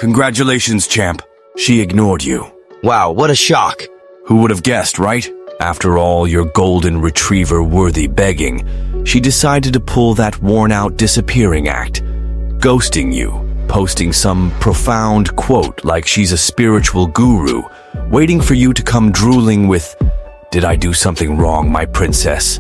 Congratulations, champ. She ignored you. Wow, what a shock. Who would have guessed, right? After all your golden retriever-worthy begging, she decided to pull that worn-out disappearing act, ghosting you, posting some profound quote like she's a spiritual guru, waiting for you to come drooling with, "Did I do something wrong, my princess?"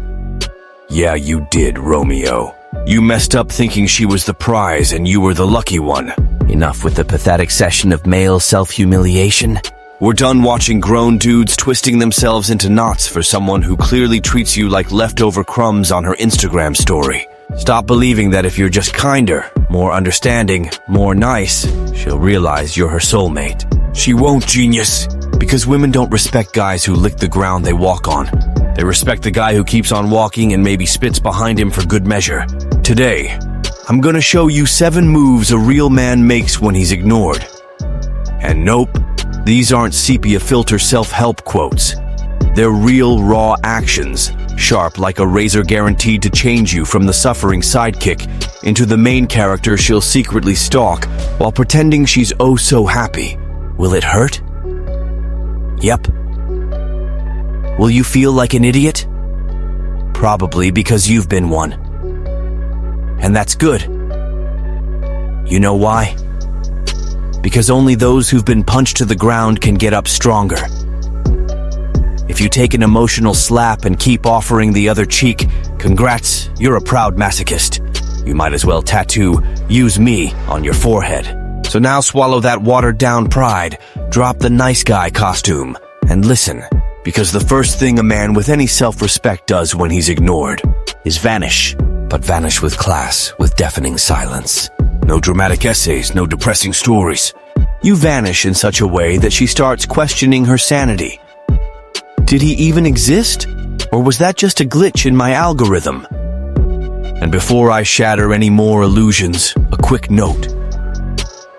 Yeah, you did, Romeo. You messed up thinking she was the prize and you were the lucky one. Enough with the pathetic session of male self-humiliation. We're done watching grown dudes twisting themselves into knots for someone who clearly treats you like leftover crumbs on her Instagram story. Stop believing that if you're just kinder, more understanding, more nice, she'll realize you're her soulmate. She won't, genius, because women don't respect guys who lick the ground they walk on. They respect the guy who keeps on walking and maybe spits behind him for good measure. Today, I'm gonna show you 7 moves a real man makes when he's ignored. And nope, these aren't sepia filter self-help quotes. They're real, raw actions, sharp like a razor guaranteed to change you from the suffering sidekick into the main character she'll secretly stalk while pretending she's oh so happy. Will it hurt? Yep. Will you feel like an idiot? Probably because you've been one. And that's good. You know why? Because only those who've been punched to the ground can get up stronger. If you take an emotional slap and keep offering the other cheek, congrats, you're a proud masochist. You might as well tattoo "Use me" on your forehead. So now swallow that watered-down pride, drop the nice guy costume, and listen. Because the first thing a man with any self-respect does when he's ignored is vanish. But vanish with class, with deafening silence. No dramatic essays, no depressing stories. You vanish in such a way that she starts questioning her sanity. Did he even exist? Or was that just a glitch in my algorithm? And before I shatter any more illusions, a quick note.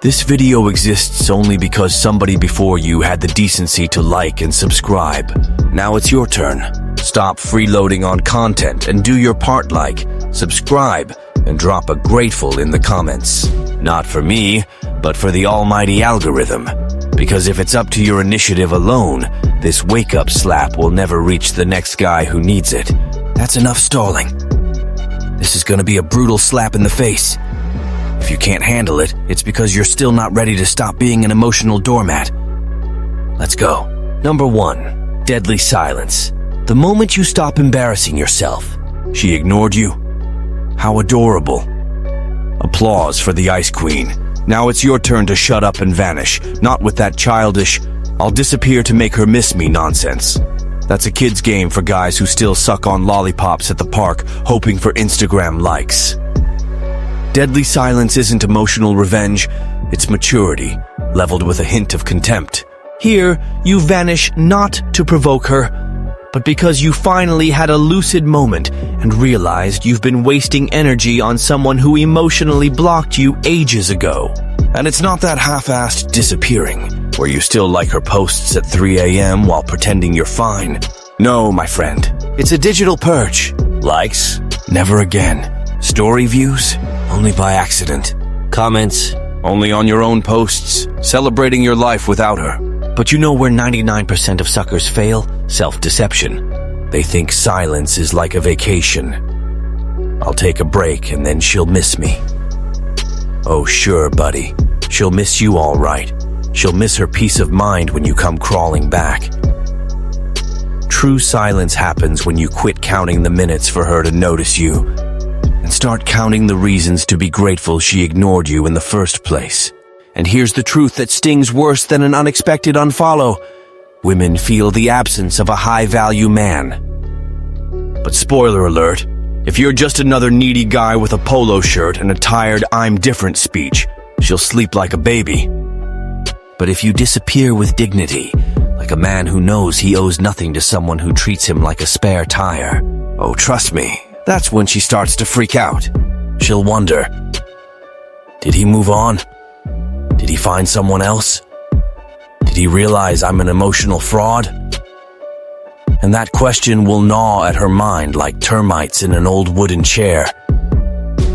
This video exists only because somebody before you had the decency to like and subscribe. Now it's your turn. Stop freeloading on content and do your part, like, subscribe, and drop a grateful in the comments. Not for me, but for the almighty algorithm. Because if it's up to your initiative alone, this wake-up slap will never reach the next guy who needs it. That's enough stalling. This is gonna be a brutal slap in the face. If you can't handle it, it's because you're still not ready to stop being an emotional doormat. Let's go. Number 1, deadly silence. The moment you stop embarrassing yourself. She ignored you? How adorable. Applause for the Ice Queen. Now it's your turn to shut up and vanish, not with that childish, "I'll disappear to make her miss me" nonsense. That's a kid's game for guys who still suck on lollipops at the park, hoping for Instagram likes. Deadly silence isn't emotional revenge, it's maturity, leveled with a hint of contempt. Here, you vanish not to provoke her, but because you finally had a lucid moment and realized you've been wasting energy on someone who emotionally blocked you ages ago. And it's not that half-assed disappearing, where you still like her posts at 3 a.m. while pretending you're fine. No, my friend, it's a digital purge. Likes? Never again. Story views? Only by accident. Comments? Only on your own posts, celebrating your life without her. But you know where 99% of suckers fail? Self-deception. They think silence is like a vacation. I'll take a break and then she'll miss me. Oh sure, buddy. She'll miss you all right. She'll miss her peace of mind when you come crawling back. True silence happens when you quit counting the minutes for her to notice you and start counting the reasons to be grateful she ignored you in the first place. And here's the truth that stings worse than an unexpected unfollow. Women feel the absence of a high-value man. But spoiler alert, if you're just another needy guy with a polo shirt and a tired "I'm different" speech, she'll sleep like a baby. But if you disappear with dignity, like a man who knows he owes nothing to someone who treats him like a spare tire, oh, trust me, that's when she starts to freak out. She'll wonder, did he move on? Did he find someone else? Did he realize I'm an emotional fraud? And that question will gnaw at her mind like termites in an old wooden chair.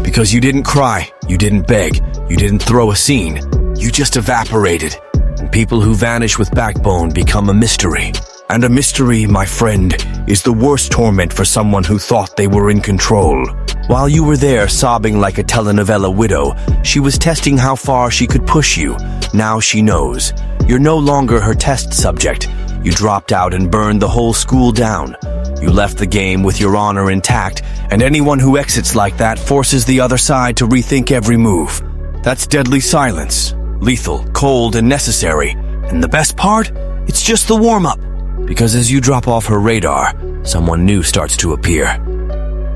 Because you didn't cry, you didn't beg, you didn't throw a scene. you just evaporated. And people who vanish with backbone become a mystery. And a mystery, my friend, is the worst torment for someone who thought they were in control. While you were there sobbing like a telenovela widow, she was testing how far she could push you. Now she knows. You're no longer her test subject. You dropped out and burned the whole school down. You left the game with your honor intact, and anyone who exits like that forces the other side to rethink every move. That's deadly silence. Lethal, cold, and necessary. And the best part? It's just the warm-up. Because as you drop off her radar, someone new starts to appear.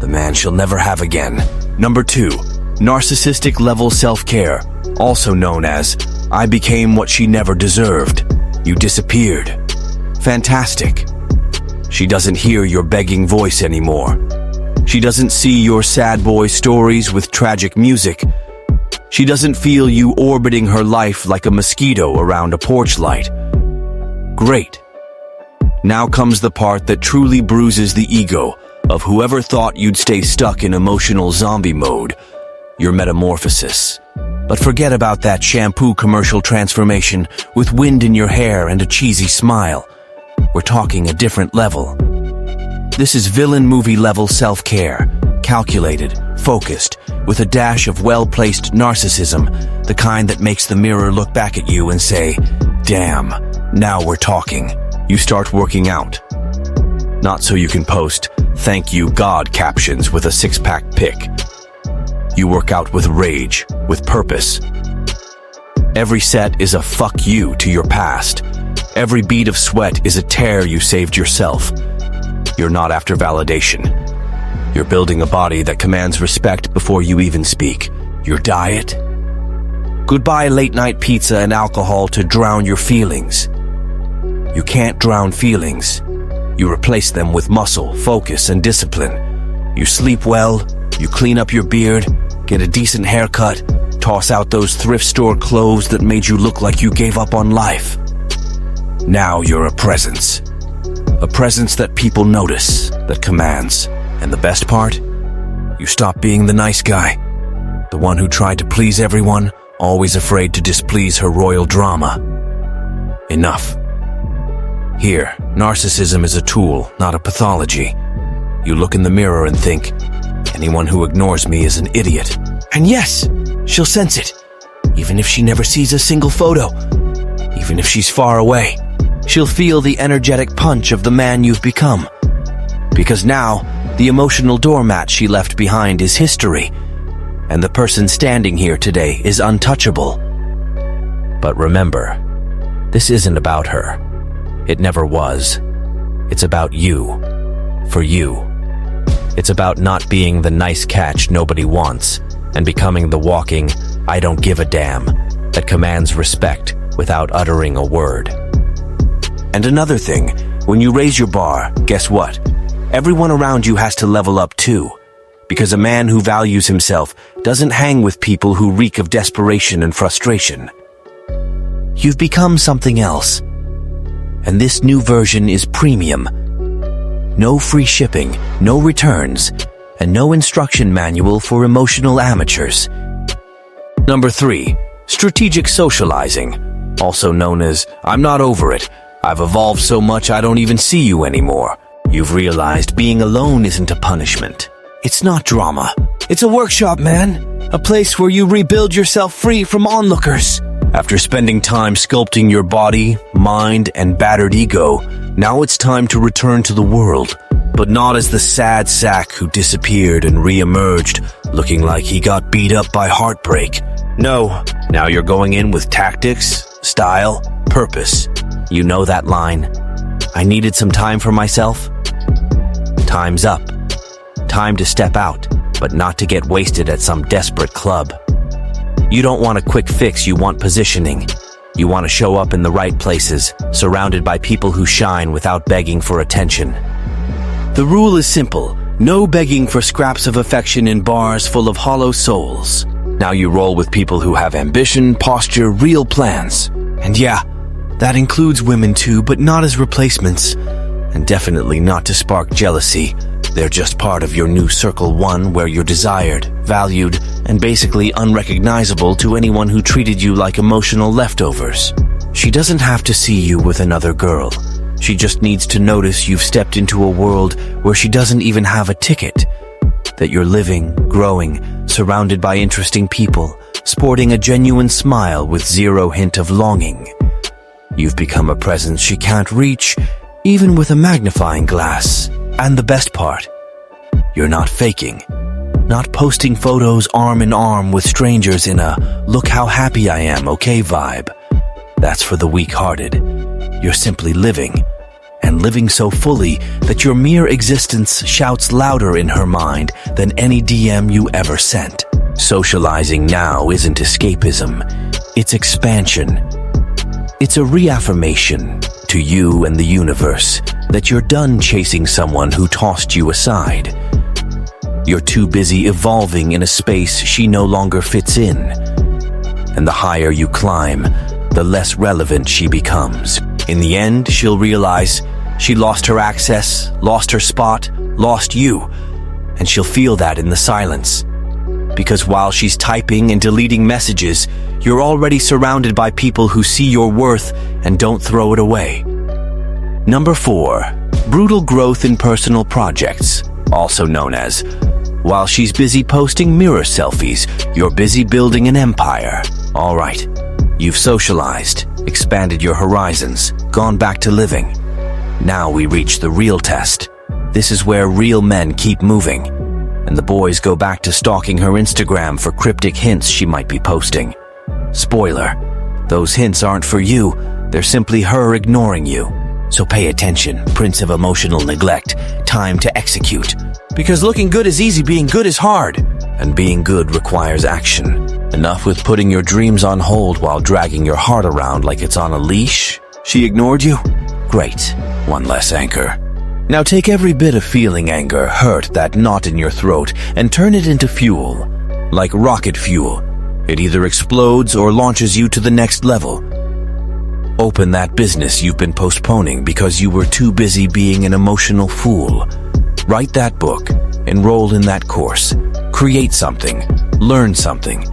The man she'll never have again. Number 2, narcissistic level self-care, also known as, I became what she never deserved. You disappeared. Fantastic. She doesn't hear your begging voice anymore. She doesn't see your sad boy stories with tragic music. She doesn't feel you orbiting her life like a mosquito around a porch light. Great. Now comes the part that truly bruises the ego of whoever thought you'd stay stuck in emotional zombie mode, your metamorphosis. But forget about that shampoo commercial transformation with wind in your hair and a cheesy smile. We're talking a different level. This is villain movie level self-care, calculated, focused, with a dash of well-placed narcissism, the kind that makes the mirror look back at you and say, damn, now we're talking. You start working out. Not so you can post, thank you God captions with a six-pack pic. You work out with rage, with purpose. Every set is a fuck you to your past. Every bead of sweat is a tear you saved yourself. You're not after validation. You're building a body that commands respect before you even speak. Your diet? Goodbye late-night pizza and alcohol to drown your feelings. You can't drown feelings. You replace them with muscle, focus, and discipline. You sleep well, you clean up your beard, get a decent haircut, toss out those thrift store clothes that made you look like you gave up on life. Now you're a presence. A presence that people notice, that commands. And the best part? You stop being the nice guy. The one who tried to please everyone, always afraid to displease her royal drama. Enough. Here, narcissism is a tool, not a pathology. You look in the mirror and think, anyone who ignores me is an idiot. And yes, she'll sense it. Even if she never sees a single photo. Even if she's far away. She'll feel the energetic punch of the man you've become. Because now, the emotional doormat she left behind is history. And the person standing here today is untouchable. But remember, this isn't about her. It never was. It's about you. For you. It's about not being the nice catch nobody wants and becoming the walking, I don't give a damn, that commands respect without uttering a word. And another thing, when you raise your bar, guess what? Everyone around you has to level up too. Because a man who values himself doesn't hang with people who reek of desperation and frustration. You've become something else. And this new version is premium. No free shipping, no returns, and no instruction manual for emotional amateurs. Number 3, strategic socializing, also known as, I'm not over it. I've evolved so much I don't even see you anymore. You've realized being alone isn't a punishment. It's not drama. It's a workshop, man. A place where you rebuild yourself free from onlookers. After spending time sculpting your body, mind, and battered ego, now it's time to return to the world. But not as the sad sack who disappeared and re-emerged, looking like he got beat up by heartbreak. No, now you're going in with tactics, style, purpose. You know that line. I needed some time for myself. Time's up. Time to step out, but not to get wasted at some desperate club. You don't want a quick fix, you want positioning. You want to show up in the right places, surrounded by people who shine without begging for attention. The rule is simple. No begging for scraps of affection in bars full of hollow souls. Now you roll with people who have ambition, posture, real plans. And yeah, that includes women too, but not as replacements. And definitely not to spark jealousy. They're just part of your new circle one where you're desired, valued, and basically unrecognizable to anyone who treated you like emotional leftovers. She doesn't have to see you with another girl. She just needs to notice you've stepped into a world where she doesn't even have a ticket. That you're living, growing, surrounded by interesting people, sporting a genuine smile with zero hint of longing. You've become a presence she can't reach, even with a magnifying glass. And the best part, you're not faking. Not posting photos arm in arm with strangers in a "look how happy I am, okay" vibe. That's for the weak-hearted. You're simply living, and living so fully that your mere existence shouts louder in her mind than any DM you ever sent. Socializing now isn't escapism, it's expansion. It's a reaffirmation to you and the universe that you're done chasing someone who tossed you aside. You're too busy evolving in a space she no longer fits in. And the higher you climb, the less relevant she becomes. In the end, she'll realize she lost her access, lost her spot, lost you, and she'll feel that in the silence. Because while she's typing and deleting messages, you're already surrounded by people who see your worth and don't throw it away. Number 4, brutal growth in personal projects, also known as, while she's busy posting mirror selfies, you're busy building an empire. All right, you've socialized, expanded your horizons, gone back to living. Now we reach the real test. This is where real men keep moving, and the boys go back to stalking her Instagram for cryptic hints she might be posting. Spoiler, those hints aren't for you, they're simply her ignoring you. So pay attention, Prince of Emotional Neglect, time to execute. Because looking good is easy, being good is hard, and being good requires action. Enough with putting your dreams on hold while dragging your heart around like it's on a leash. She ignored you? Great, one less anchor. Now take every bit of feeling anger, hurt, that knot in your throat, and turn it into fuel. Like rocket fuel. It either explodes or launches you to the next level. Open that business you've been postponing because you were too busy being an emotional fool. Write that book, enroll in that course, create something, learn something,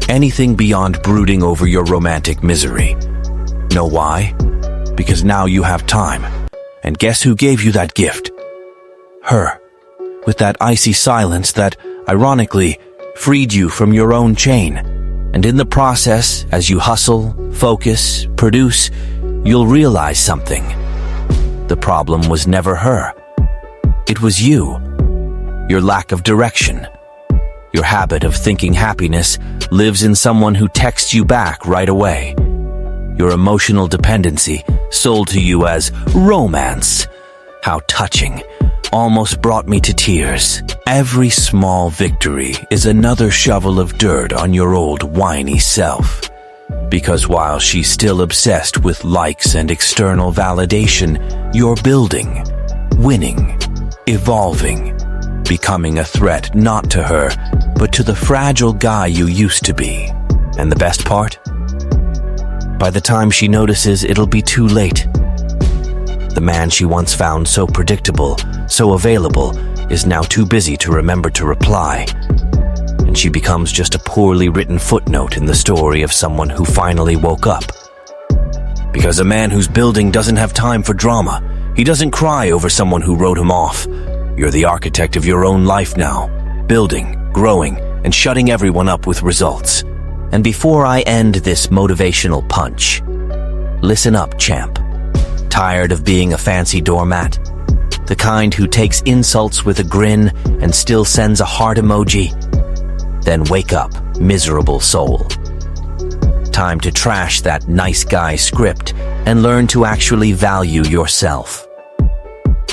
anything beyond brooding over your romantic misery. Know why? Because now you have time. And guess who gave you that gift? Her. With that icy silence that, ironically, freed you from your own chain. And in the process, as you hustle, focus, produce, you'll realize something. The problem was never her. It was you. Your lack of direction. Your habit of thinking happiness lives in someone who texts you back right away. Your emotional dependency, sold to you as romance. How touching. Almost brought me to tears. Every small victory is another shovel of dirt on your old whiny self. Because while she's still obsessed with likes and external validation, you're building, winning, evolving, becoming a threat not to her, but to the fragile guy you used to be. And the best part? By the time she notices, it'll be too late. The man she once found so predictable, so available, is now too busy to remember to reply. And she becomes just a poorly written footnote in the story of someone who finally woke up. Because a man who's building doesn't have time for drama. He doesn't cry over someone who wrote him off. You're the architect of your own life now, building, growing, and shutting everyone up with results. And before I end this motivational punch, listen up, champ. Tired of being a fancy doormat? The kind who takes insults with a grin and still sends a heart emoji? Then wake up, miserable soul. Time to trash that nice guy script and learn to actually value yourself.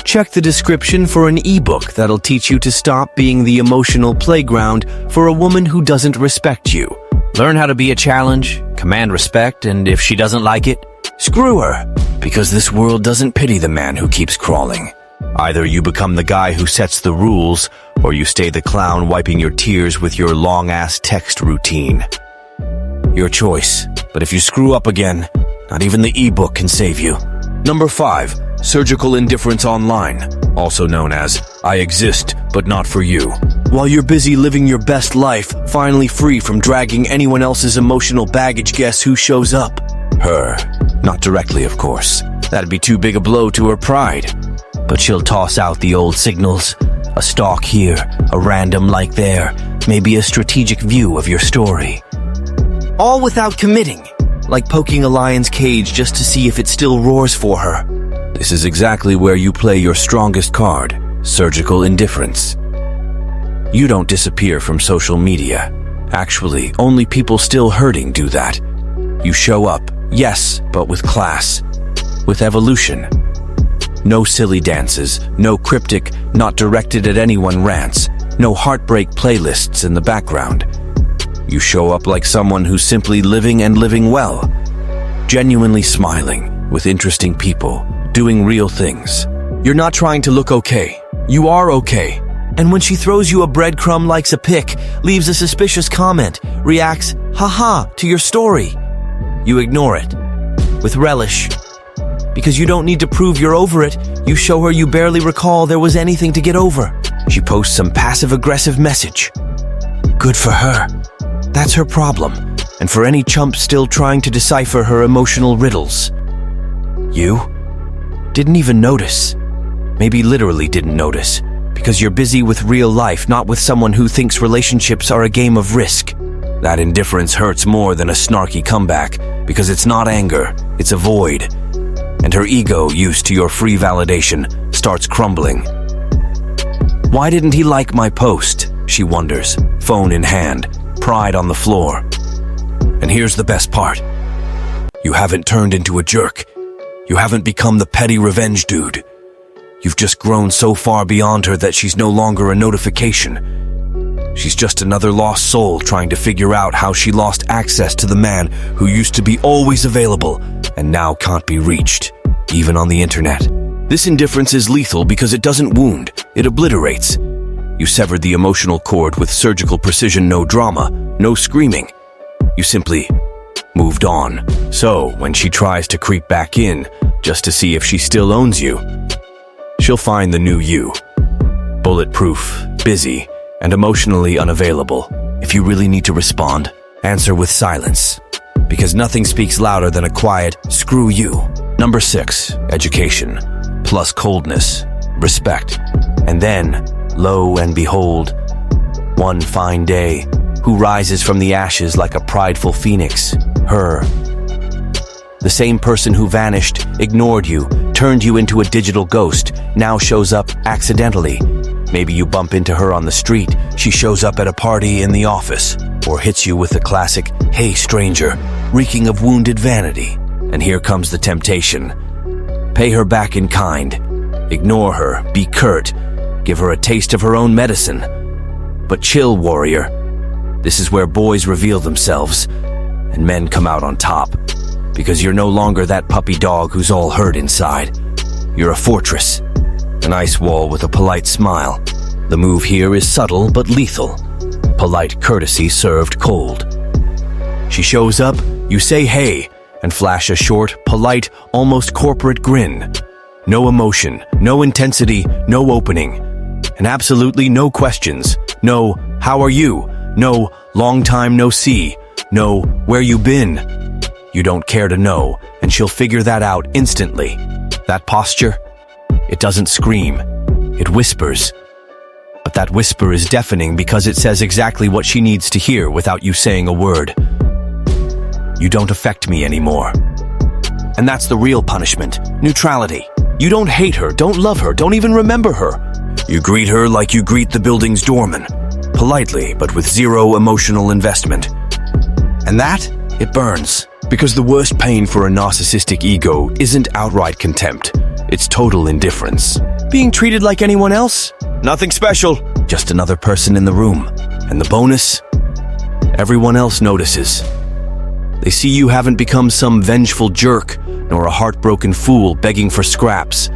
Check the description for an ebook that'll teach you to stop being the emotional playground for a woman who doesn't respect you. Learn how to be a challenge, command respect, and if she doesn't like it, screw her. Because this world doesn't pity the man who keeps crawling. Either you become the guy who sets the rules, or you stay the clown wiping your tears with your long-ass text routine. Your choice, but if you screw up again, not even the ebook can save you. Number 5, Surgical indifference online, also known as I exist but not for you. While you're busy living your best life, finally free from dragging anyone else's emotional baggage, guess who shows up? Her. Not directly, of course. That'd be too big a blow to her pride. But she'll toss out the old signals. A stalk here, a random like there, maybe a strategic view of your story. All without committing, like poking a lion's cage just to see if it still roars for her. This is exactly where you play your strongest card, surgical indifference. You don't disappear from social media. Actually, only people still hurting do that. You show up, yes, but with class, with evolution. No silly dances, no cryptic, not directed at anyone rants, no heartbreak playlists in the background. You show up like someone who's simply living and living well, genuinely smiling, with interesting people, doing real things. You're not trying to look okay. You are okay. And when she throws you a breadcrumb, likes a pic, leaves a suspicious comment, reacts, haha, to your story, you ignore it, with relish. Because you don't need to prove you're over it, you show her you barely recall there was anything to get over. She posts some passive-aggressive message. Good for her. That's her problem. And for any chump still trying to decipher her emotional riddles. You didn't even notice. Maybe literally didn't notice. Because you're busy with real life, not with someone who thinks relationships are a game of risk. That indifference hurts more than a snarky comeback, because it's not anger, it's a void. And her ego, used to your free validation, starts crumbling. Why didn't he like my post? She wonders, phone in hand, pride on the floor. And here's the best part. You haven't turned into a jerk. You haven't become the petty revenge dude. You've just grown so far beyond her that she's no longer a notification. She's just another lost soul trying to figure out how she lost access to the man who used to be always available and now can't be reached, even on the internet. This indifference is lethal because it doesn't wound, it obliterates. You severed the emotional cord with surgical precision, no drama, no screaming. You simply moved on. So, when she tries to creep back in, just to see if she still owns you, she'll find the new you. Bulletproof, busy, and emotionally unavailable. If you really need to respond, answer with silence. Because nothing speaks louder than a quiet, screw you. Number 6, education, plus coldness, respect. And then, lo and behold, one fine day, who rises from the ashes like a prideful phoenix? Her. The same person who vanished, ignored you, turned you into a digital ghost, now shows up accidentally. Maybe you bump into her on the street, she shows up at a party in the office, or hits you with the classic, "Hey stranger," reeking of wounded vanity. And here comes the temptation. Pay her back in kind. Ignore her, be curt, give her a taste of her own medicine. But chill, warrior. This is where boys reveal themselves, and men come out on top. Because you're no longer that puppy dog who's all hurt inside. You're a fortress. An ice wall with a polite smile. The move here is subtle but lethal. Polite courtesy served cold. She shows up, you say hey, and flash a short, polite, almost corporate grin. No emotion, no intensity, no opening. And absolutely no questions. No, how are you? No, long time no see. No, where you been? You don't care to know, and she'll figure that out instantly. That posture? It doesn't scream. It whispers. But that whisper is deafening because it says exactly what she needs to hear without you saying a word. You don't affect me anymore. And that's the real punishment. Neutrality. You don't hate her, don't love her, don't even remember her. You greet her like you greet the building's doorman. Politely, but with zero emotional investment. And that, it burns. Because the worst pain for a narcissistic ego isn't outright contempt. It's total indifference. Being treated like anyone else? Nothing special. Just another person in the room. And the bonus? Everyone else notices. They see you haven't become some vengeful jerk, nor a heartbroken fool begging for scraps.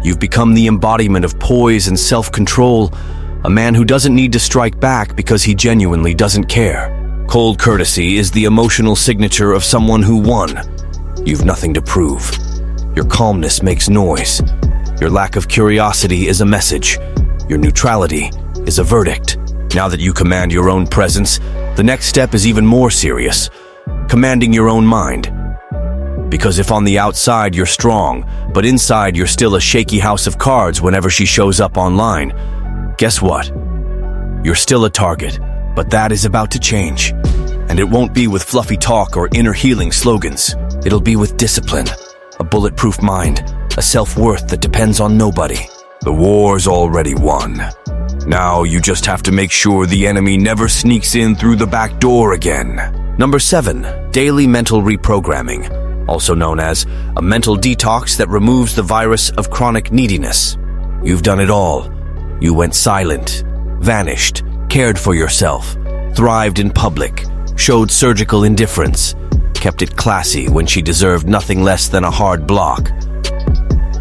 You've become the embodiment of poise and self-control, a man who doesn't need to strike back because he genuinely doesn't care. Cold courtesy is the emotional signature of someone who won. You've nothing to prove. Your calmness makes noise. Your lack of curiosity is a message. Your neutrality is a verdict. Now that you command your own presence, the next step is even more serious. Commanding your own mind. Because if on the outside you're strong, but inside you're still a shaky house of cards whenever she shows up online, guess what? You're still a target, but that is about to change. And it won't be with fluffy talk or inner healing slogans. It'll be with discipline, a bulletproof mind, a self-worth that depends on nobody. The war's already won. Now you just have to make sure the enemy never sneaks in through the back door again. Number 7, daily mental reprogramming, also known as a mental detox that removes the virus of chronic neediness. You've done it all. You went silent, vanished, cared for yourself, thrived in public, showed surgical indifference, kept it classy when she deserved nothing less than a hard block.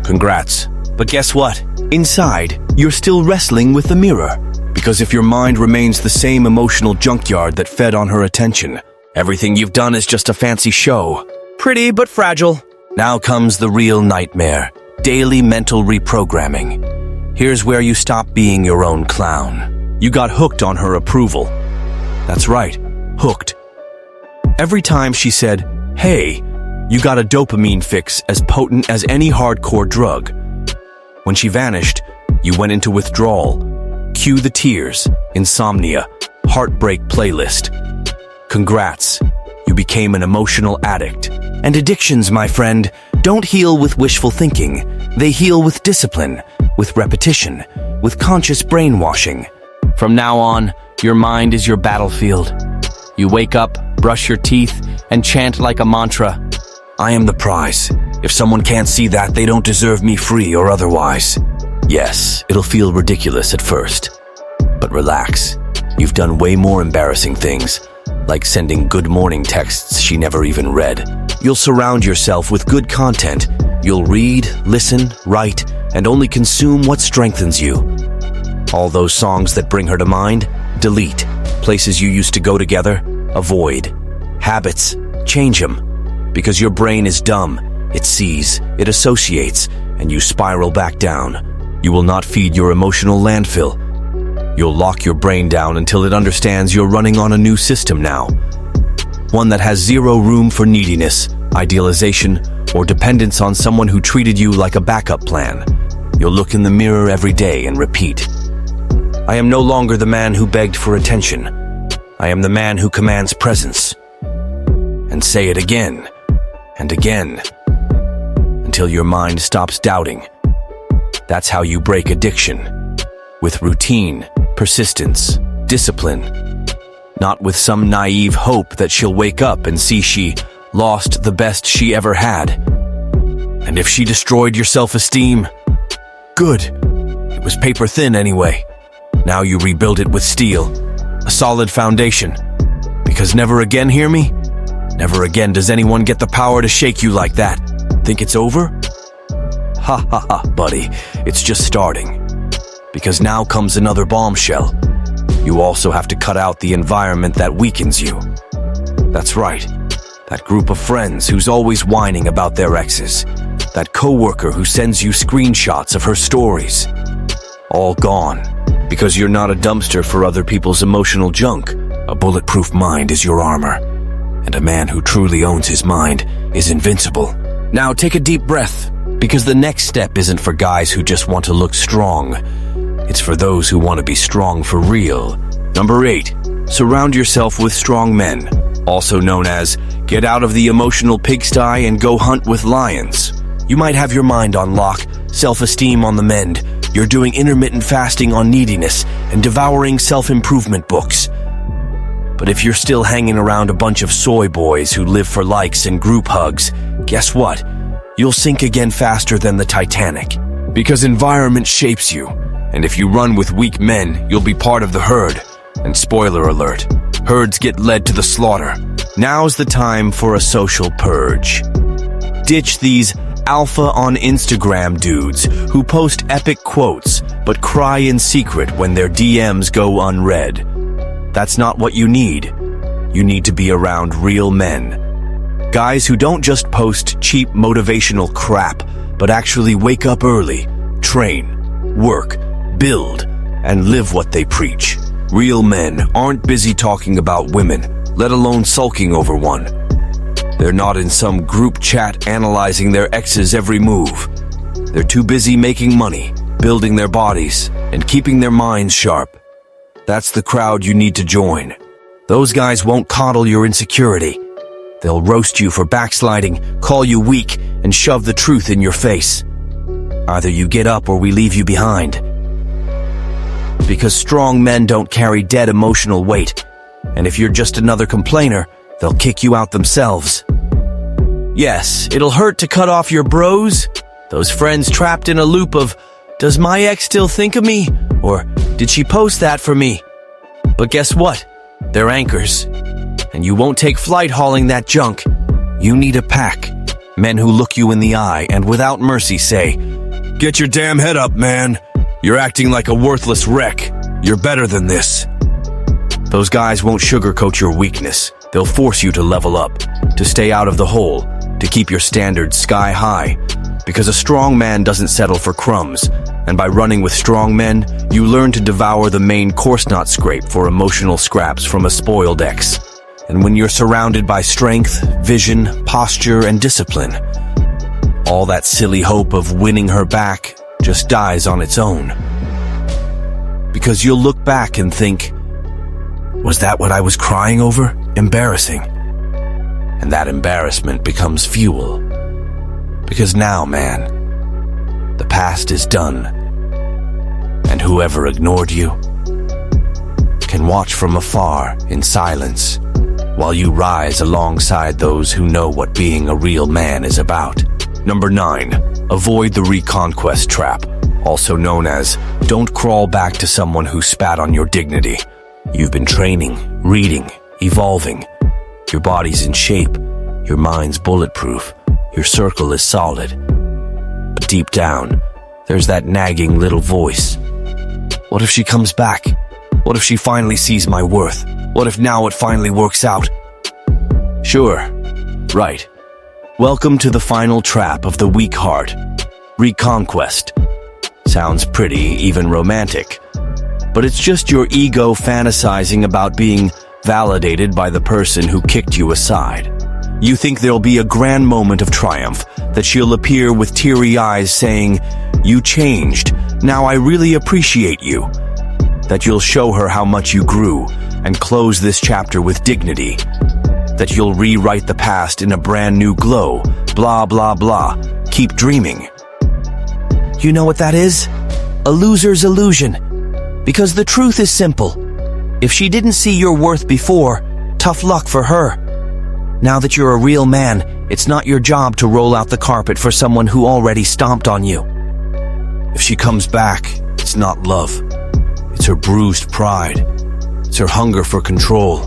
Congrats. But guess what? Inside, you're still wrestling with the mirror. Because if your mind remains the same emotional junkyard that fed on her attention, everything you've done is just a fancy show. Pretty but fragile. Now comes the real nightmare. Daily mental reprogramming. Here's where you stop being your own clown. You got hooked on her approval. That's right, hooked. Every time she said, "Hey," you got a dopamine fix as potent as any hardcore drug. When she vanished, you went into withdrawal. Cue the tears, insomnia, heartbreak playlist. Congrats, you became an emotional addict. And addictions, my friend, don't heal with wishful thinking. They heal with discipline, with repetition, with conscious brainwashing. From now on, your mind is your battlefield. You wake up, brush your teeth, and chant like a mantra, "I am the prize. If someone can't see that, they don't deserve me free or otherwise." Yes, it'll feel ridiculous at first. But relax. You've done way more embarrassing things, like sending good morning texts she never even read. You'll surround yourself with good content. You'll read, listen, write, and only consume what strengthens you. All those songs that bring her to mind, delete. Places you used to go together, avoid. Habits, change them. Because your brain is dumb. It sees, it associates, and you spiral back down. You will not feed your emotional landfill. You'll lock your brain down until it understands you're running on a new system now. One that has zero room for neediness, idealization, or dependence on someone who treated you like a backup plan. You'll look in the mirror every day and repeat, "I am no longer the man who begged for attention. I am the man who commands presence." And say it again and again, until your mind stops doubting. That's how you break addiction. With routine, persistence, discipline. Not with some naive hope that she'll wake up and see she lost the best she ever had. And if she destroyed your self-esteem, good. It was paper thin anyway. Now you rebuild it with steel, a solid foundation. Because never again, hear me? Never again does anyone get the power to shake you like that. Think it's over? Ha ha ha, buddy. It's just starting. Because now comes another bombshell. You also have to cut out the environment that weakens you. That's right. That group of friends who's always whining about their exes. That coworker who sends you screenshots of her stories. All gone. Because you're not a dumpster for other people's emotional junk. A bulletproof mind is your armor. And a man who truly owns his mind is invincible. Now take a deep breath, because the next step isn't for guys who just want to look strong. It's for those who want to be strong for real. Number 8, surround yourself with strong men, also known as get out of the emotional pigsty and go hunt with lions. You might have your mind on lock, self-esteem on the mend. You're doing intermittent fasting on neediness and devouring self-improvement books. But if you're still hanging around a bunch of soy boys who live for likes and group hugs, guess what? You'll sink again faster than the Titanic. Because environment shapes you. And if you run with weak men, you'll be part of the herd. And spoiler alert, herds get led to the slaughter. Now's the time for a social purge. Ditch these alpha on Instagram dudes who post epic quotes but cry in secret when their DMs go unread. That's not what you need. You need to be around real men. Guys who don't just post cheap motivational crap, but actually wake up early, train, work, build, and live what they preach. Real men aren't busy talking about women, let alone sulking over one. They're not in some group chat analyzing their ex's every move. They're too busy making money, building their bodies, and keeping their minds sharp. That's the crowd you need to join. Those guys won't coddle your insecurity. They'll roast you for backsliding, call you weak, and shove the truth in your face. Either you get up or we leave you behind. Because strong men don't carry dead emotional weight, and if you're just another complainer, they'll kick you out themselves. Yes, it'll hurt to cut off your bros, those friends trapped in a loop of, does my ex still think of me? Or did she post that for me? But guess what? They're anchors. And you won't take flight hauling that junk. You need a pack. Men who look you in the eye and without mercy say, get your damn head up, man. You're acting like a worthless wreck. You're better than this. Those guys won't sugarcoat your weakness. They'll force you to level up, to stay out of the hole, to keep your standards sky high. Because a strong man doesn't settle for crumbs. And by running with strong men, you learn to devour the main course not scrape for emotional scraps from a spoiled ex. And when you're surrounded by strength, vision, posture, and discipline, all that silly hope of winning her back just dies on its own. Because you'll look back and think, was that what I was crying over? Embarrassing. And that embarrassment becomes fuel. Because now, man, the past is done. And whoever ignored you can watch from afar in silence while you rise alongside those who know what being a real man is about. Number 9, avoid the reconquest trap, also known as don't crawl back to someone who spat on your dignity. You've been training, reading, evolving. Your body's in shape, your mind's bulletproof, your circle is solid. But deep down, there's that nagging little voice. What if she comes back? What if she finally sees my worth? What if now it finally works out? Sure, right. Welcome to the final trap of the weak heart. Reconquest. Sounds pretty, even romantic. But it's just your ego fantasizing about being validated by the person who kicked you aside. You think there'll be a grand moment of triumph, that she'll appear with teary eyes saying, you changed, now I really appreciate you. That you'll show her how much you grew and close this chapter with dignity. That you'll rewrite the past in a brand new glow, blah, blah, blah. Keep dreaming. You know what that is? A loser's illusion. Because the truth is simple. If she didn't see your worth before, tough luck for her. Now that you're a real man, it's not your job to roll out the carpet for someone who already stomped on you. If she comes back, it's not love. It's her bruised pride. It's her hunger for control.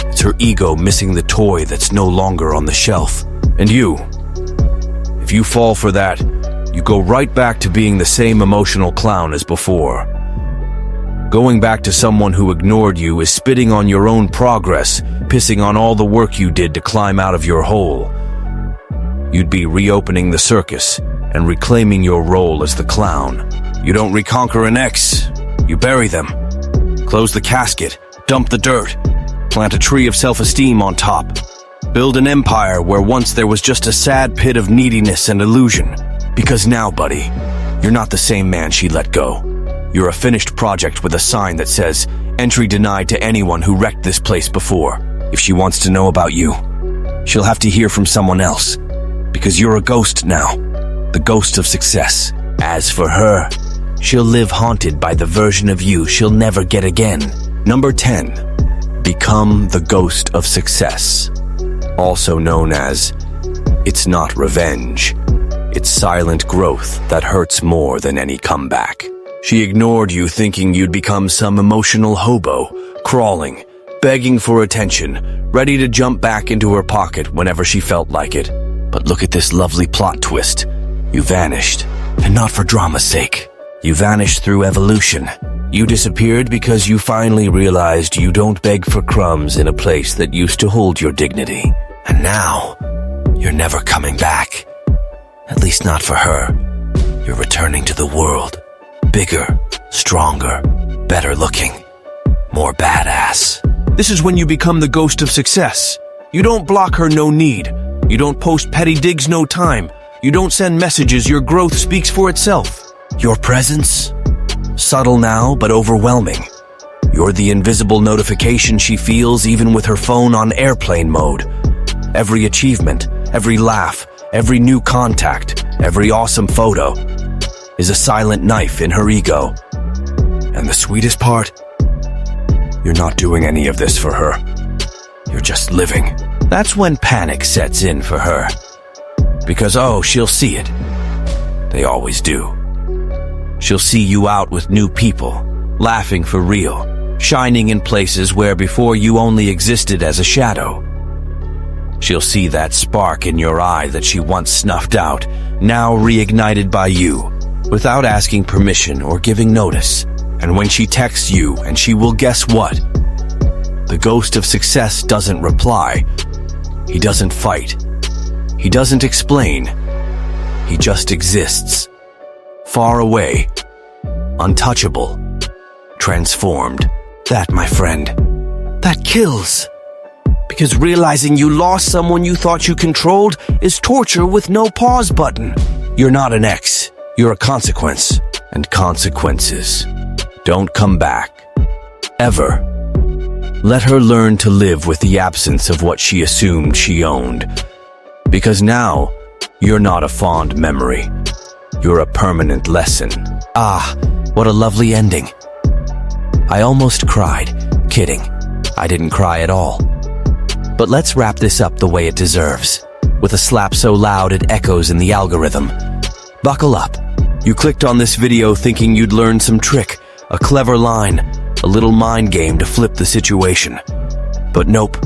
It's her ego missing the toy that's no longer on the shelf. And you, if you fall for that, you go right back to being the same emotional clown as before. Going back to someone who ignored you is spitting on your own progress, pissing on all the work you did to climb out of your hole. You'd be reopening the circus and reclaiming your role as the clown. You don't reconquer an ex, you bury them. Close the casket, dump the dirt, plant a tree of self-esteem on top. Build an empire where once there was just a sad pit of neediness and illusion. Because now, buddy, you're not the same man she let go. You're a finished project with a sign that says, entry denied to anyone who wrecked this place before. If she wants to know about you, she'll have to hear from someone else. Because you're a ghost now. The ghost of success. As for her, she'll live haunted by the version of you she'll never get again. Number 10. Become the ghost of success. Also known as, it's not revenge. It's silent growth that hurts more than any comeback. She ignored you thinking you'd become some emotional hobo, crawling, begging for attention, ready to jump back into her pocket whenever she felt like it. But look at this lovely plot twist. You vanished, and not for drama's sake. You vanished through evolution. You disappeared because you finally realized you don't beg for crumbs in a place that used to hold your dignity. And now, you're never coming back. At least not for her. You're returning to the world. Bigger, stronger, better looking, more badass. This is when you become the ghost of success. You don't block her no need. You don't post petty digs no time. You don't send messages. Your growth speaks for itself. Your presence? Subtle now, but overwhelming. You're the invisible notification she feels even with her phone on airplane mode. Every achievement, every laugh, every new contact, every awesome photo is a silent knife in her ego. And the sweetest part? You're not doing any of this for her. You're just living. That's when panic sets in for her. Because, she'll see it. They always do. She'll see you out with new people, laughing for real, shining in places where before you only existed as a shadow. She'll see that spark in your eye that she once snuffed out, now reignited by you, without asking permission or giving notice. And when she texts you, and she will guess what? The ghost of success doesn't reply. He doesn't fight. He doesn't explain. He just exists. Far away. Untouchable. Transformed. That, my friend, that kills. Because realizing you lost someone you thought you controlled is torture with no pause button. You're not an ex. You're a consequence. And consequences don't come back. Ever. Let her learn to live with the absence of what she assumed she owned. Because now, you're not a fond memory. You're a permanent lesson. What a lovely ending. I almost cried. Kidding. I didn't cry at all. But let's wrap this up the way it deserves, with a slap so loud it echoes in the algorithm. Buckle up. You clicked on this video thinking you'd learn some trick, a clever line, a little mind game to flip the situation. But nope.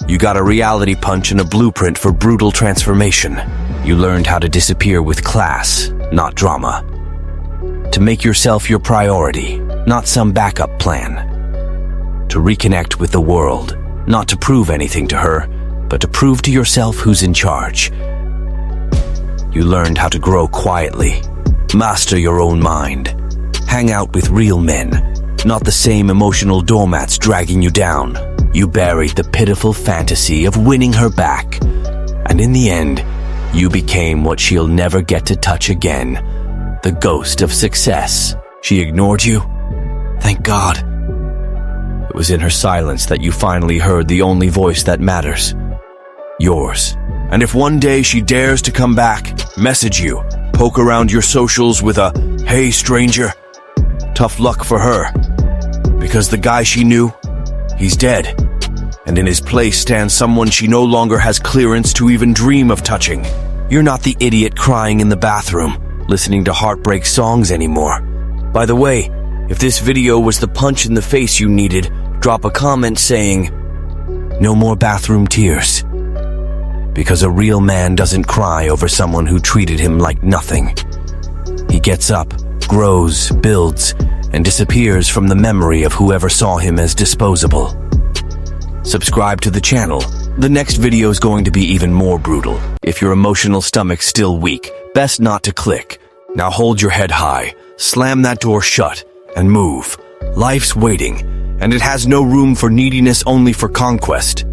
You got a reality punch and a blueprint for brutal transformation. You learned how to disappear with class, not drama. To make yourself your priority, not some backup plan. To reconnect with the world, not to prove anything to her, but to prove to yourself who's in charge. You learned how to grow quietly, master your own mind, hang out with real men, not the same emotional doormats dragging you down. You buried the pitiful fantasy of winning her back, and in the end, you became what she'll never get to touch again, the ghost of success. She ignored you? Thank God. It was in her silence that you finally heard the only voice that matters. Yours. And if one day she dares to come back, message you, poke around your socials with a, "Hey stranger," tough luck for her. Because the guy she knew, he's dead. And in his place stands someone she no longer has clearance to even dream of touching. You're not the idiot crying in the bathroom, listening to heartbreak songs anymore. By the way, if this video was the punch in the face you needed, drop a comment saying, "No more bathroom tears." Because a real man doesn't cry over someone who treated him like nothing. He gets up, grows, builds, and disappears from the memory of whoever saw him as disposable. Subscribe to the channel. The next video is going to be even more brutal. If your emotional stomach's still weak, best not to click. Now hold your head high, slam that door shut, and move. Life's waiting, and it has no room for neediness, only for conquest.